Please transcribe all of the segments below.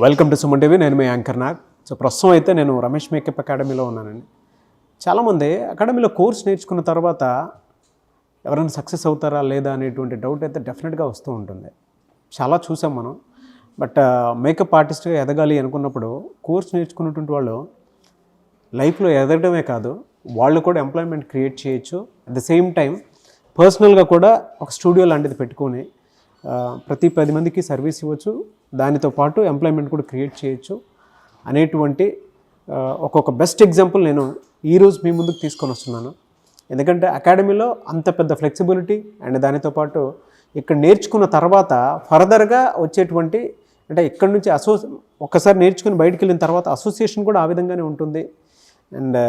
Welcome to Suman TV. నేను మీ anchor Nag. So ప్రస్తుతం అయితే నేను రమేష్ మేకప్ అకాడమీలో ఉన్నానండి. చాలామంది అకాడమీలో కోర్స్ నేర్చుకున్న తర్వాత ఎవరైనా సక్సెస్ అవుతారా లేదా అనేటువంటి డౌట్ అయితే డెఫినెట్గా వస్తూ ఉంటుంది. చాలా చూసాం మనం. బట్ మేకప్ ఆర్టిస్ట్గా ఎదగాలి అనుకున్నప్పుడు కోర్స్ నేర్చుకున్నటువంటి వాళ్ళు లైఫ్లో ఎదగడమే కాదు, వాళ్ళు కూడా ఎంప్లాయ్మెంట్ క్రియేట్ చేయొచ్చు. అట్ ద సేమ్ టైం పర్సనల్గా కూడా ఒక స్టూడియో లాంటిది పెట్టుకొని ప్రతి 10 మందికి సర్వీస్ ఇవ్వచ్చు, దానితో పాటు ఎంప్లాయ్మెంట్ కూడా క్రియేట్ చేయొచ్చు అనేటువంటి ఒక్కొక్క బెస్ట్ ఎగ్జాంపుల్ నేను ఈరోజు మీ ముందుకు తీసుకొని వస్తున్నాను. ఎందుకంటే అకాడమీలో అంత పెద్ద ఫ్లెక్సిబిలిటీ అండ్ దానితో పాటు ఇక్కడ నేర్చుకున్న తర్వాత ఫర్దర్గా వచ్చేటువంటి అంటే ఇక్కడ నుంచి ఒక్కసారి నేర్చుకుని బయటికి వెళ్ళిన తర్వాత అసోసియేషన్ కూడా ఆ విధంగానే ఉంటుంది. అండ్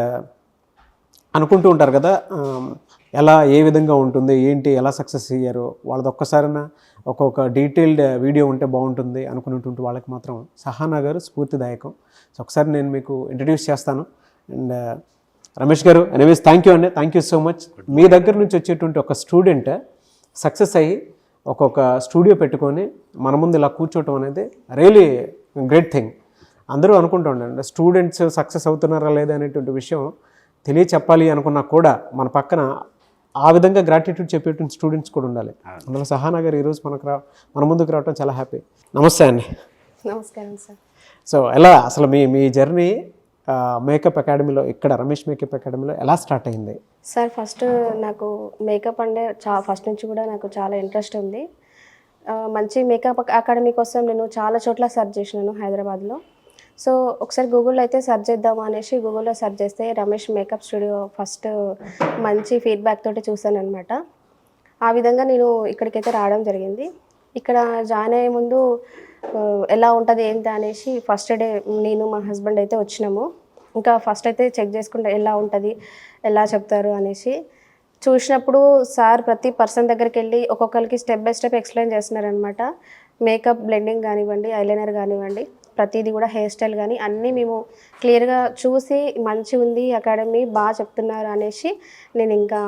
అనుకుంటూ ఉంటారు కదా, ఎలా ఏ విధంగా ఉంటుంది ఏంటి, ఎలా సక్సెస్ అయ్యారు వాళ్ళది ఒక్కసారైనా ఒక్కొక్క డీటెయిల్డ్ వీడియో ఉంటే బాగుంటుంది అనుకునేటువంటి వాళ్ళకి మాత్రం సహానా గారు స్ఫూర్తిదాయకం. సో ఒకసారి నేను మీకు ఇంట్రడ్యూస్ చేస్తాను. అండ్ రమేష్ గారు, ఎనీవేస్ థ్యాంక్ యూ అండి, థ్యాంక్ యూ సో మచ్. మీ దగ్గర నుంచి వచ్చేటువంటి ఒక స్టూడెంట్ సక్సెస్ అయ్యి ఒక్కొక్క స్టూడియో పెట్టుకొని మన ముందు ఇలా కూర్చోవటం అనేది రియలీ గ్రేట్ థింగ్. అందరూ అనుకుంటూ ఉండండి స్టూడెంట్స్ సక్సెస్ అవుతున్నారా లేదా అనేటువంటి విషయం తెలియచెప్పాలి అనుకున్నా కూడా మన పక్కన ఆ విధంగా గ్రాటిట్యూడ్ చెప్పేటువంటి స్టూడెంట్స్ కూడా ఉండాలి. అందులో సహానా గారు ఈరోజు మన ముందుకు రావడం చాలా హ్యాపీ. నమస్తే అండి. నమస్కారం సార్. సో ఎలా అసలు మీ జర్నీ మేకప్ అకాడమీలో ఇక్కడ రమేష్ మేకప్ అకాడమీలో ఎలా స్టార్ట్ అయింది? సార్ ఫస్ట్ నాకు మేకప్ అంటే ఫస్ట్ నుంచి కూడా నాకు చాలా ఇంట్రెస్ట్ ఉంది. మంచి మేకప్ అకాడమీ కోసం నేను చాలా చోట్ల సెర్చ్ చేసినాను హైదరాబాద్లో. సో ఒకసారి గూగుల్లో అయితే సెర్చ్ చేద్దాము అనేసి గూగుల్లో సెర్చ్ చేస్తే రమేష్ మేకప్ స్టూడియో ఫస్ట్ మంచి ఫీడ్బ్యాక్ తోటి చూసాను అనమాట. ఆ విధంగా నేను ఇక్కడికైతే రావడం జరిగింది. ఇక్కడ జాయిన్ అయ్యే ముందు ఎలా ఉంటుంది ఏంటి అనేసి ఫస్ట్ డే నేను మా హస్బెండ్ అయితే వచ్చినాము. ఇంకా ఫస్ట్ అయితే చెక్ చేసుకుంటా ఎలా ఉంటుంది ఎలా చెప్తారు అనేసి చూసినప్పుడు సార్ ప్రతి పర్సన్ దగ్గరికి వెళ్ళి ఒక్కొక్కరికి స్టెప్ బై స్టెప్ ఎక్స్ప్లెయిన్ చేస్తున్నారనమాట. మేకప్ బ్లెండింగ్ కానివ్వండి, ఐలైనర్ కానివ్వండి, ప్రతిదీ కూడా హెయిర్ స్టైల్ కానీ అన్నీ మేము క్లియర్గా చూసి మంచి ఉంది అకాడమీ బాగా చెప్తున్నారు అనేసి నేను ఇంకా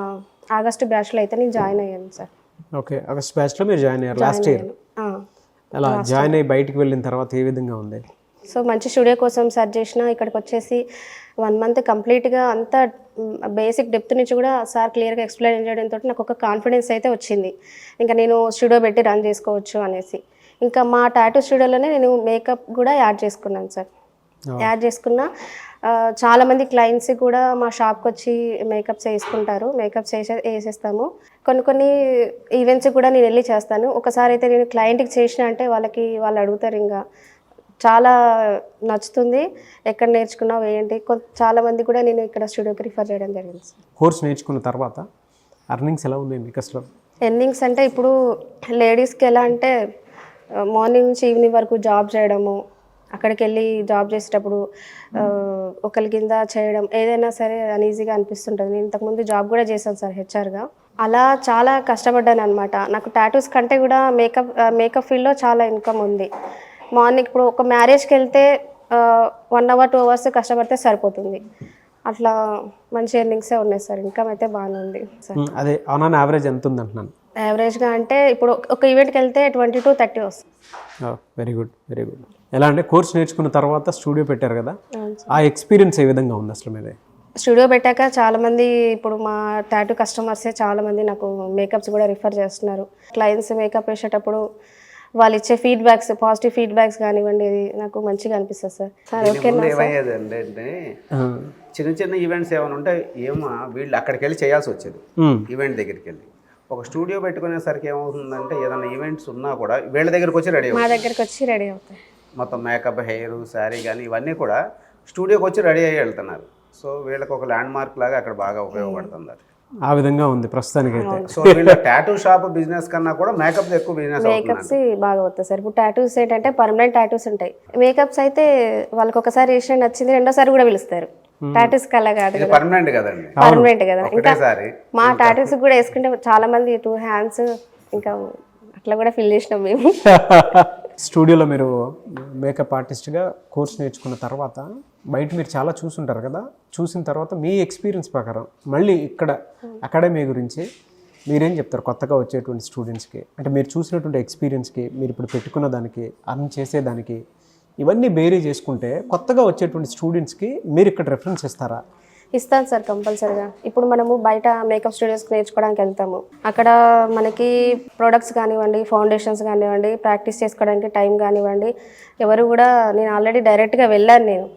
ఆగస్టు బ్యాచ్లో అయితే నేను జాయిన్ అయ్యాను సార్. ఓకే, ఆగస్ట్ బ్యాచ్లో మీరు జాయిన్ అయ్యారు లాస్ట్ ఇయర్. అలా జాయిన్ అయ్యి బయటికి వెళ్ళిన తర్వాత ఏ విధంగా ఉంది? సో మంచి స్టూడియో కోసం సెర్చ్ చేసిన ఇక్కడికి వచ్చేసి 1 మంత్ కంప్లీట్గా అంతా బేసిక్ డెప్త్ నుంచి కూడా సార్ క్లియర్గా ఎక్స్ప్లెయిన్ చేయడంతో నాకు ఒక కాన్ఫిడెన్స్ అయితే వచ్చింది, ఇంకా నేను స్టూడియో పెట్టి రన్ చేసుకోవచ్చు అనేసి. ఇంకా మా టాటూ స్టూడియోలోనే నేను మేకప్ కూడా యాడ్ చేసుకున్నాను సార్. యాడ్ చేసుకున్నా చాలామంది క్లయింట్స్ కూడా మా షాప్కి వచ్చి మేకప్స్ వేసుకుంటారు, మేకప్స్ వేసేస్తాము. కొన్ని ఈవెంట్స్ కూడా నేను వెళ్ళి చేస్తాను. ఒకసారి అయితే నేను క్లయింట్కి చేసిన అంటే వాళ్ళు అడుగుతారు, ఇంకా చాలా నచ్చుతుంది, ఎక్కడ నేర్చుకున్నావు ఏంటి. చాలామంది కూడా నేను ఇక్కడ స్టూడియోకి రిఫర్ చేయడం జరిగింది సార్. కోర్స్ నేర్చుకున్న తర్వాత ఎర్నింగ్స్ ఎలా ఉంది మీకు అసలు? ఎర్నింగ్స్ అంటే ఇప్పుడు లేడీస్కి ఎలా అంటే మార్నింగ్ నుంచి ఈవినింగ్ వరకు జాబ్ చేయడము, అక్కడికి వెళ్ళి జాబ్ చేసేటప్పుడు ఒకరి కింద చేయడం ఏదైనా సరే అన్ఈజీగా అనిపిస్తుంటుంది. నేను ఇంతకుముందు జాబ్ కూడా చేశాను సార్ హెచ్ఆర్గా. అలా చాలా కష్టపడ్డాను అనమాట. నాకు టాటూస్ కంటే కూడా మేకప్ ఫీల్డ్లో చాలా ఇన్కమ్ ఉంది. మార్నింగ్ ఇప్పుడు ఒక మ్యారేజ్కి వెళ్తే 1 hour 2 hours కష్టపడితే సరిపోతుంది. అట్లా మంచి ఎర్నింగ్సే ఉన్నాయి సార్. ఇన్కమ్ అయితే బాగానే ఉంది సార్. అదే ఆన్ యావరేజ్ ఎంత ఉంది అంటున్నాను? యావరేజ్గా అంటే ఇప్పుడు ఒక ఈవెంట్కి వెళ్తే 20 to 30 వస్తుంది. Very good, very good. ఎలా అంటే కోర్స్ నేర్చుకున్న తర్వాత స్టూడియో పెట్టారు కదా, ఆ ఎక్స్పీరియన్స్ ఏ విధంగా ఉంది అసలు మీదే? స్టూడియో పెట్టాక చాలామంది ఇప్పుడు మా టాటూ కస్టమర్సే చాలామంది నాకు మేకప్స్ కూడా రిఫర్ చేస్తున్నారు. క్లయింట్స్ మేకప్ వేసేటప్పుడు వాళ్ళు ఇచ్చే ఫీడ్బ్యాక్స్, పాజిటివ్ ఫీడ్బ్యాక్స్ కానివ్వండి, ఇది నాకు మంచిగా అనిపిస్తుంది సార్. సార్ ఓకేనా? ఏమయ్యేదండి అంటే చిన్న ఈవెంట్స్ ఏమైనా ఉంటే వీళ్ళు అక్కడికి వెళ్ళి చేయాల్సి వచ్చేది. ఈవెంట్ దగ్గరికి వెళ్ళి ఒక స్టూడియో పెట్టుకునేసరికి ఏమవుతుందంటే ఏదైనా ఈవెంట్స్ ఉన్నా కూడా వీళ్ళ దగ్గరికి వచ్చి రెడీ మా దగ్గరికి వచ్చి రెడీ అవుతాయి. మొత్తం మేకప్, హెయిర్, శారీ కానీ ఇవన్నీ కూడా స్టూడియోకి వచ్చి రెడీ అయ్యి వెళ్తున్నారు. సో వీళ్ళకి ఒక ల్యాండ్ మార్క్ లాగా అక్కడ బాగా ఉపయోగపడుతుంది. ఆ విధంగా ఉంది ప్రస్తుతానికి అయితే. సో వీళ్ళ టాటూ షాప్ బిజినెస్ కన్నా కూడా మేకప్ ఎక్కువ బిజినెస్. మేకప్స్ బాగా అవుతాయి సార్. ఇప్పుడు టాటూస్ ఏంటంటే పర్మనెంట్ టాటూస్ ఉంటాయి. మేకప్స్ అయితే వాళ్ళకి ఒకసారి వేసిన నచ్చింది రెండోసారి కూడా పిలుస్తారు. టాటూస్ కల్లా కాదు, పర్మనెంట్ కదండి, పర్మనెంట్ కదా. ఇంకా మా టాటూస్ కూడా వేసుకుంటే చాలా మంది 2 hands ఇంకా అట్లా కూడా ఫిల్ చేసినాం మేము. స్టూడియోలో మీరు మేకప్ ఆర్టిస్ట్గా కోర్స్ నేర్చుకున్న తర్వాత బయట మీరు చాలా చూసుంటారు కదా, చూసిన తర్వాత మీ ఎక్స్పీరియన్స్ ప్రకారం మళ్ళీ ఇక్కడ అకాడమీ గురించి మీరేం చెప్తారు కొత్తగా వచ్చేటువంటి స్టూడెంట్స్కి? అంటే మీరు చూసినటువంటి ఎక్స్పీరియన్స్కి, మీరు ఇప్పుడు పెట్టుకున్న దానికి, అర్న్ చేసేదానికి ఇవన్నీ బేరీ చేసుకుంటే కొత్తగా వచ్చేటువంటి స్టూడెంట్స్కి మీరు ఇక్కడ రెఫరెన్స్ ఇస్తారా? ఇస్తాను సార్ కంపల్సరీగా. ఇప్పుడు మనము బయట మేకప్ స్టూడియోస్కి నేర్చుకోవడానికి వెళ్తాము. అక్కడ మనకి ప్రొడక్ట్స్ కానివ్వండి, ఫౌండేషన్స్ కానివ్వండి, ప్రాక్టీస్ చేసుకోవడానికి టైం కానివ్వండి, ఎవరు కూడా, నేను ఆల్రెడీ డైరెక్ట్గా వెళ్ళాను. నేను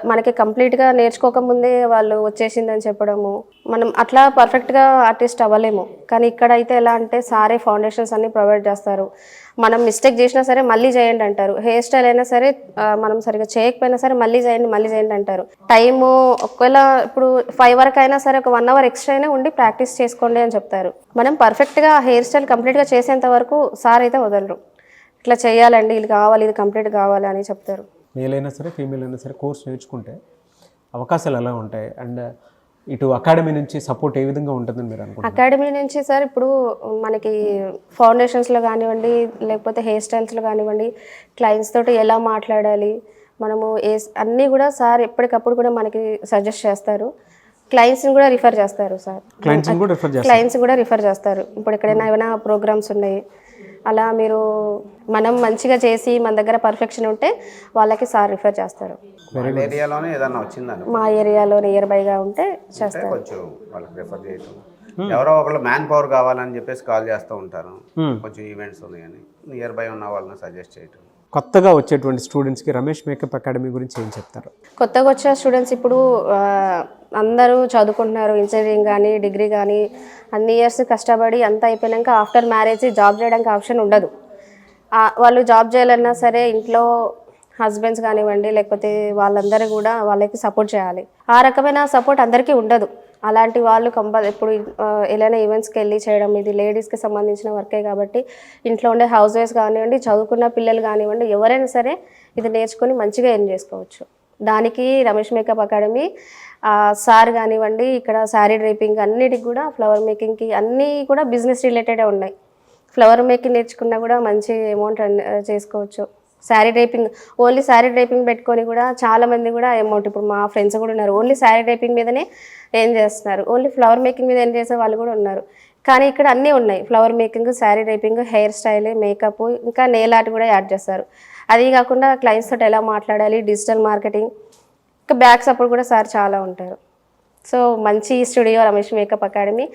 మనకి కంప్లీట్గా నేర్చుకోకముందే వాళ్ళు వచ్చేసిందని చెప్పడము, మనం అట్లా పర్ఫెక్ట్గా ఆర్టిస్ట్ అవ్వలేము. కానీ ఇక్కడ అయితే ఎలా అంటే సారే ఫౌండేషన్స్ అన్నీ ప్రొవైడ్ చేస్తారు. మనం మిస్టేక్ చేసినా సరే మళ్ళీ చేయండి అంటారు. హెయిర్ స్టైల్ అయినా సరే మనం సరిగ్గా చేయకపోయినా సరే మళ్ళీ చేయండి అంటారు. టైము ఒకవేళ ఇప్పుడు 5 వరకు అయినా సరే ఒక 1 అవర్ ఎక్స్ట్రా అయినా ఉండి ప్రాక్టీస్ చేసుకోండి అని చెప్తారు. మనం పర్ఫెక్ట్గా హెయిర్ స్టైల్ కంప్లీట్గా చేసేంత వరకు సార్ అయితే వదలరు. ఇట్లా చేయాలండి, ఇది కావాలి, ఇది కంప్లీట్ కావాలి అని చెప్తారు. మేల్ అయినా సరే ఫీమేల్ అయినా సరే కోర్స్ నేర్చుకుంటే అవకాశాలు ఎలా ఉంటాయి? అండ్ ఇటు అకాడమీ నుంచి సపోర్ట్ ఏ విధంగా ఉంటుందని మీరు అనుకుంటున్నారు? అకాడమీ నుంచి సార్ ఇప్పుడు మనకి ఫౌండేషన్స్లో కానివ్వండి, లేకపోతే హెయిర్ స్టైల్స్లో కానివ్వండి, క్లయింట్స్ తోటి ఎలా మాట్లాడాలి, మనము అన్నీ కూడా సార్ ఎప్పటికప్పుడు కూడా మనకి సజెస్ట్ చేస్తారు. క్లయింట్స్ని కూడా రిఫర్ చేస్తారు సార్. క్లయింట్స్ కూడా రిఫర్ చేస్తారు. ఇప్పుడు ఎక్కడైనా ఏమైనా ప్రోగ్రామ్స్ ఉన్నాయి, అలా మీరు మనం మంచిగా చేసి మన దగ్గర పర్ఫెక్షన్ ఉంటే వాళ్ళకి సార్ రిఫర్ చేస్తారు. ఏరియాలోనే ఏదైనా వచ్చిందని మా ఏరియాలో నియర్ బైగా ఉంటే చేస్తారు. కొంచెం వాళ్ళకి రిఫర్ చేయటం, ఎవరో ఒకళ్ళు మ్యాన్ పవర్ కావాలని చెప్పేసి కాల్ చేస్తూ ఉంటారు. కొంచెం ఈవెంట్స్ ఉన్నాయని నియర్ బై ఉన్న వాళ్ళని సజెస్ట్ చేయటం. కొత్తగా వచ్చేటువంటి స్టూడెంట్స్కి రమేష్ మేకప్ అకాడమీ గురించి ఏం చెప్తారు? కొత్తగా వచ్చే స్టూడెంట్స్ ఇప్పుడు అందరూ చదువుకుంటున్నారు, ఇంజనీరింగ్ కానీ డిగ్రీ కానీ అన్ని ఇయర్స్ కష్టపడి అంతా అయిపోయాక ఆఫ్టర్ మ్యారేజ్ జాబ్ చేయడానికి ఆప్షన్ ఉండదు. వాళ్ళు జాబ్ చేయాలన్నా సరే ఇంట్లో హస్బెండ్స్ కానివ్వండి, లేకపోతే వాళ్ళందరూ కూడా వాళ్ళకి సపోర్ట్ చేయాలి. ఆ రకమైన సపోర్ట్ అందరికీ ఉండదు. అలాంటి వాళ్ళు ఇప్పుడు ఏదైనా ఈవెంట్స్కి వెళ్ళి చేయడం, ఇది లేడీస్కి సంబంధించిన వర్కే కాబట్టి ఇంట్లో ఉండే హౌస్ వైఫ్స్ కానివ్వండి, చదువుకున్న పిల్లలు కానివ్వండి, ఎవరైనా సరే ఇది నేర్చుకొని మంచిగా ఎర్న్ చేసుకోవచ్చు. దానికి రమేష్ మేకప్ అకాడమీ సార్ కానివ్వండి, ఇక్కడ శారీ డ్రైపింగ్ అన్నిటికి కూడా, ఫ్లవర్ మేకింగ్కి అన్నీ కూడా బిజినెస్ రిలేటెడే ఉన్నాయి. ఫ్లవర్ మేకింగ్ నేర్చుకున్నా కూడా మంచి అమౌంట్ చేసుకోవచ్చు. శారీ డ్రైపింగ్, ఓన్లీ శారీ డ్రైపింగ్ పెట్టుకొని కూడా చాలామంది కూడా అమౌంట్, ఇప్పుడు మా ఫ్రెండ్స్ కూడా ఉన్నారు, ఓన్లీ శారీ డ్రైపింగ్ మీదనే ఏం చేస్తున్నారు, ఓన్లీ ఫ్లవర్ మేకింగ్ మీద ఏం చేసే వాళ్ళు కూడా ఉన్నారు. కానీ ఇక్కడ అన్నీ ఉన్నాయి, flower making, sari డ్రైపింగ్, hair style, makeup, ఇంకా నెయిల్ ఆర్ట్ కూడా యాడ్ చేస్తారు. అది కాకుండా క్లయింట్స్ తోటి ఎలా మాట్లాడాలి, డిజిటల్ మార్కెటింగ్, ఇంకా బ్యాక్ సపోర్ట్ కూడా సార్ చాలా ఉంటారు. సో మంచి స్టూడియో రమేష్ మేకప్ అకాడమీ.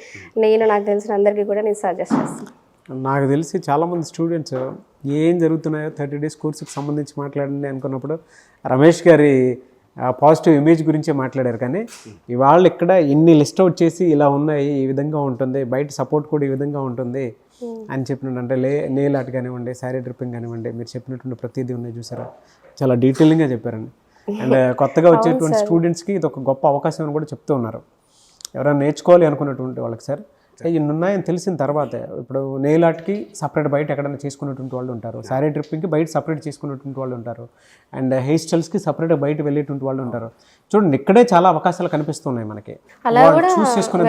నాకు తెలిసిన అందరికీ కూడా నేను సజెస్ట్ చేస్తాను. నాకు తెలిసి చాలామంది స్టూడెంట్స్ ఏం జరుగుతున్నాయో 30 డేస్ కోర్సుకి సంబంధించి మాట్లాడండి అనుకున్నప్పుడు రమేష్ గారి పాజిటివ్ ఇమేజ్ గురించే మాట్లాడారు. కానీ ఇవాళ ఇక్కడ ఇన్ని లిస్ట్ అవుట్ చేసి ఇలా ఉన్నాయి, ఈ విధంగా ఉంటుంది, బయట సపోర్ట్ కూడా ఈ విధంగా ఉంటుంది అని చెప్పినట్టు, అంటే నెయిల్ ఆర్ట్ కానివ్వండి, శారీ డ్రిప్పింగ్ కానివ్వండి, మీరు చెప్పినటువంటి ప్రతిదీ ఉన్నాయి చూసారా, చాలా డీటెయిలింగ్గా చెప్పారండి. అండ్ కొత్తగా వచ్చేటువంటి స్టూడెంట్స్కి ఇది ఒక గొప్ప అవకాశం అని కూడా చెప్తూ ఉన్నారు. ఎవరైనా నేర్చుకోవాలి అనుకున్నటువంటి వాళ్ళకి సార్ ఇన్ని ఉన్నాయని తెలిసిన తర్వాత, ఇప్పుడు నెయిల్ ఆర్ట్కి సపరేట్ బయట ఎక్కడైనా చేసుకునేటువంటి వాళ్ళు ఉంటారు, శారీ డ్రిప్పింగ్కి బయట సపరేట్ చేసుకునేటువంటి వాళ్ళు ఉంటారు, అండ్ హెయిర్ స్టైల్స్కి సపరేట్గా బయట వెళ్ళేటువంటి వాళ్ళు ఉంటారు. చూడండి ఇక్కడే చాలా అవకాశాలు కనిపిస్తున్నాయి మనకి. అలా కూడా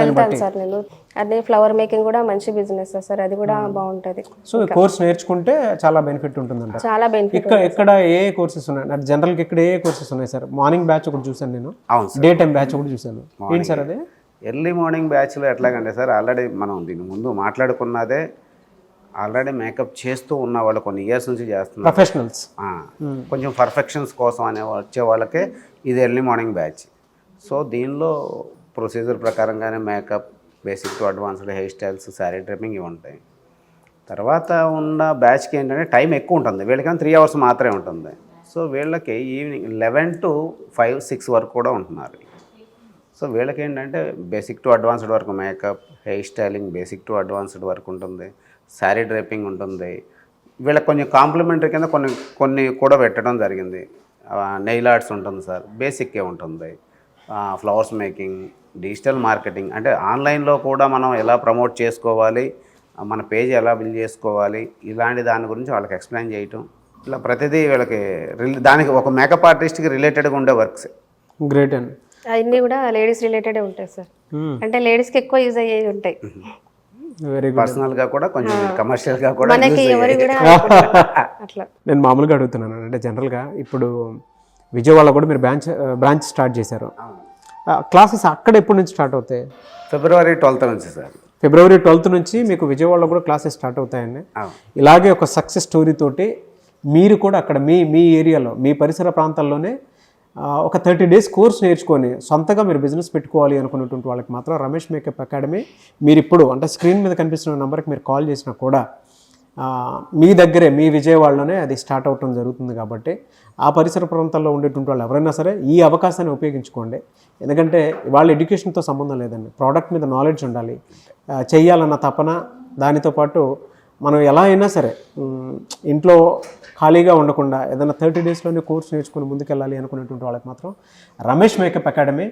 వెళ్తాను సార్ నేను. అదే ఫ్లవర్ మేకింగ్ కూడా మంచి బిజినెస్ సార్, అది కూడా బాగుంటుంది. సో కోర్స్ నేర్చుకుంటే చాలా బెనిఫిట్ ఉంటుందంట. చాలా బెనిఫిట్. ఇక్కడ ఏ కోర్సెస్ ఉన్నాయి జనరల్గా? ఇక్కడ ఏ కోర్సెస్ ఉన్నాయి సార్? మార్నింగ్ బ్యాచ్ ఒకటి చూసాను నేను, డే టైం బ్యాచ్ ఒకటి చూసాను. ఏంటి సార్ అదే? ఎర్లీ మార్నింగ్ బ్యాచ్లో ఎట్లాగంటే సార్, ఆల్రెడీ మనం దీని ముందు మాట్లాడుకున్నదే, ఆల్రెడీ మేకప్ చేస్తూ ఉన్న వాళ్ళు కొన్ని ఇయర్స్ నుంచి చేస్తున్నారు, ప్రొఫెషనల్స్, కొంచెం పర్ఫెక్షన్స్ కోసం అనే వచ్చే వాళ్ళకే ఇది ఎర్లీ మార్నింగ్ బ్యాచ్. సో దీనిలో ప్రొసీజర్ ప్రకారంగానే makeup, basic to advanced hair styles, sari dripping ఇవి ఉంటాయి. తర్వాత ఉన్న బ్యాచ్కి ఏంటంటే టైం ఎక్కువ ఉంటుంది, వీళ్ళకైనా 3 అవర్స్ మాత్రమే ఉంటుంది. సో వీళ్ళకి ఈవినింగ్ 11 to 5, 6 వరకు కూడా ఉంటున్నారు. సో వీళ్ళకి ఏంటంటే బేసిక్ టు అడ్వాన్స్డ్ వరకు makeup, hair styling, basic to advanced వరకు ఉంటుంది, శారీ డ్రైపింగ్ ఉంటుంది. వీళ్ళకి కొంచెం కాంప్లిమెంటరీ కింద కొన్ని కూడా పెట్టడం జరిగింది. నెయిల్ ఆర్ట్స్ ఉంటుంది సార్, బేసిక్కే ఉంటుంది, ఫ్లవర్స్ మేకింగ్, డిజిటల్ మార్కెటింగ్, అంటే ఆన్లైన్లో కూడా మనం ఎలా ప్రమోట్ చేసుకోవాలి, మన పేజ్ ఎలా బిల్డ్ చేసుకోవాలి, ఇలాంటి దాని గురించి వాళ్ళకి ఎక్స్ప్లెయిన్ చేయటం, ఇలా ప్రతిదీ వీళ్ళకి దానికి ఒక మేకప్ ఆర్టిస్ట్కి రిలేటెడ్గా ఉండే వర్క్స్. గ్రేట్ అండి. అన్నీ కూడా లేడీస్ రిలేటెడే ఉంటాయి సార్, అంటే లేడీస్కి ఎక్కువ యూజ్ అయ్యేవి ఉంటాయి. Very good. పర్సనల్గా కూడా కొంచెం కమర్షియల్గా కూడా మనకి ఎవరు కూడా అట్లా. నేను మామూలుగా అడుగుతున్నాను, అంటే జనరల్గా ఇప్పుడు విజయవాడలో కూడా మీరు బ్రాంచ్ స్టార్ట్ చేశారు. క్లాసెస్ అక్కడ ఎప్పటి నుంచి స్టార్ట్ అవుతాయి? February 12th నుంచి సార్. February 12th నుంచి మీకు విజయవాడలో కూడా క్లాసెస్ స్టార్ట్ అవుతాయండి. ఇలాగే ఒక సక్సెస్ స్టోరీ తోటి మీరు కూడా అక్కడ మీ ఏరియాలో మీ పరిసర ప్రాంతాల్లోనే ఒక 30 days కోర్స్ నేర్చుకొని సొంతగా మీరు బిజినెస్ పెట్టుకోవాలి అనుకున్నటువంటి వాళ్ళకి మాత్రం రమేష్ మేకప్ అకాడమీ మీరు ఇప్పుడు అంటే స్క్రీన్ మీద కనిపిస్తున్న నెంబర్కి మీరు కాల్ చేసినా కూడా మీ దగ్గరే మీ విజయవాడలోనే అది స్టార్ట్ అవటం జరుగుతుంది. కాబట్టి ఆ పరిసర ప్రాంతాల్లో ఉండేటువంటి వాళ్ళు ఎవరైనా సరే ఈ అవకాశాన్ని ఉపయోగించుకోండి. ఎందుకంటే వాళ్ళ ఎడ్యుకేషన్తో సంబంధం లేదండి, ప్రోడక్ట్ మీద నాలెడ్జ్ ఉండాలి, చెయ్యాలన్న తపన, దానితో పాటు మనం ఎలా అయినా సరే ఇంట్లో ఖాళీగా ఉండకుండా ఏదైనా 30 daysలోనే కోర్స్ నేర్చుకుని ముందుకెళ్ళాలి అనుకునేటువంటి వాళ్ళకి మాత్రం రమేష్ మేకప్ అకాడమీ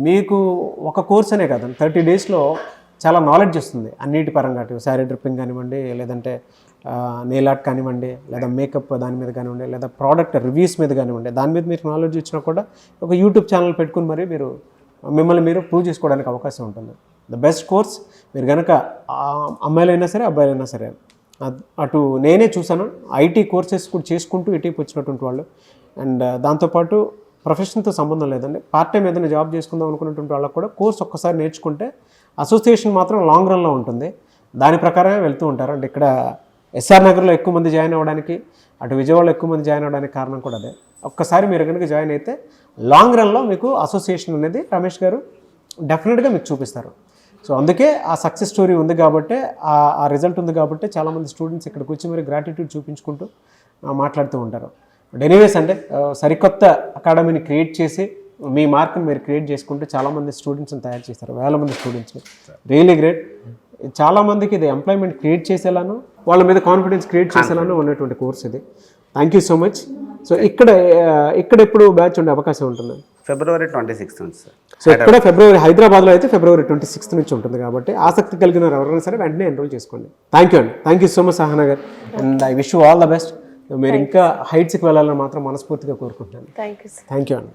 మీకు ఒక కోర్స్ అనే కాదు, 30 daysలో చాలా నాలెడ్జ్ వస్తుంది అన్నిటి పరంగా. శారీ డ్రిప్పింగ్ కానివ్వండి, లేదంటే నెయిల్ ఆర్ట్ కానివ్వండి, లేదా మేకప్ దాని మీద కానివ్వండి, లేదా ప్రోడక్ట్ రివ్యూస్ మీద కానివ్వండి, దాని మీద మీకు నాలెడ్జ్ ఇచ్చినా కూడా ఒక యూట్యూబ్ ఛానల్ పెట్టుకుని మరి మీరు మిమ్మల్ని మీరు ప్రూవ్ చేసుకోవడానికి అవకాశం ఉంటుంది. The best course. మీరు కనుక అమ్మాయిలైనా సరే అబ్బాయిలైనా సరే, అటు నేనే చూసాను ఐటీ కోర్సెస్ కూడా చేసుకుంటూ ఇటీకి వచ్చినటువంటి వాళ్ళు, అండ్ దాంతోపాటు ప్రొఫెషన్తో సంబంధం లేదండి, పార్ట్ టైం ఏదైనా జాబ్ చేసుకుందాం అనుకున్నటువంటి వాళ్ళకి కూడా కోర్స్ ఒక్కసారి నేర్చుకుంటే అసోసియేషన్ మాత్రం లాంగ్ రన్లో ఉంటుంది, దాని ప్రకారమే వెళ్తూ ఉంటారు. అంటే ఇక్కడ ఎస్ఆర్ నగర్లో ఎక్కువ మంది జాయిన్ అవ్వడానికి, అటు విజయవాడలో ఎక్కువ మంది జాయిన్ అవ్వడానికి కారణం కూడా అదే. ఒక్కసారి మీరు కనుక జాయిన్ అయితే లాంగ్ రన్లో మీకు అసోసియేషన్ అనేది రమేష్ గారు డెఫినెట్గా మీకు చూపిస్తారు. సో అందుకే ఆ సక్సెస్ స్టోరీ ఉంది కాబట్టి, ఆ రిజల్ట్ ఉంది కాబట్టి చాలామంది స్టూడెంట్స్ ఇక్కడికి వచ్చి మరి గ్రాటిట్యూడ్ చూపించుకుంటూ మాట్లాడుతూ ఉంటారు. బట్ ఎనీవేస్ అంటే సరికొత్త అకాడమీని క్రియేట్ చేసి మీ మార్క్ని మీరు క్రియేట్ చేసుకుంటూ చాలామంది స్టూడెంట్స్ని తయారు చేస్తారు, వేల మంది స్టూడెంట్స్ని. Really great. చాలామందికి ఇది ఎంప్లాయ్మెంట్ క్రియేట్ చేసేలాను, వాళ్ళ మీద కాన్ఫిడెన్స్ క్రియేట్ చేసేలాను ఉన్నటువంటి కోర్స్ ఇది. Thank you so much. So ఇక్కడ ఎప్పుడు బ్యాచ్ ఉండే అవకాశం ఉంటుంది? February 26th నుంచి సార్. సో ఇక్కడ హైదరాబాద్లో అయితే February 26th నుంచి ఉంటుంది. కాబట్టి ఆసక్తి కలిగిన ఎవరైనా సరే వెంటనే ఎన్రోల్ చేసుకోండి. థ్యాంక్ యూ అండి. Thank you so much Sahana గారు, and I wish you all the best. మీరు ఇంకా హైట్స్కి వెళ్ళాలని మాత్రం మనస్ఫూర్తిగా కోరుకుంటున్నాను. Thank you. థ్యాంక్ యూ అండి.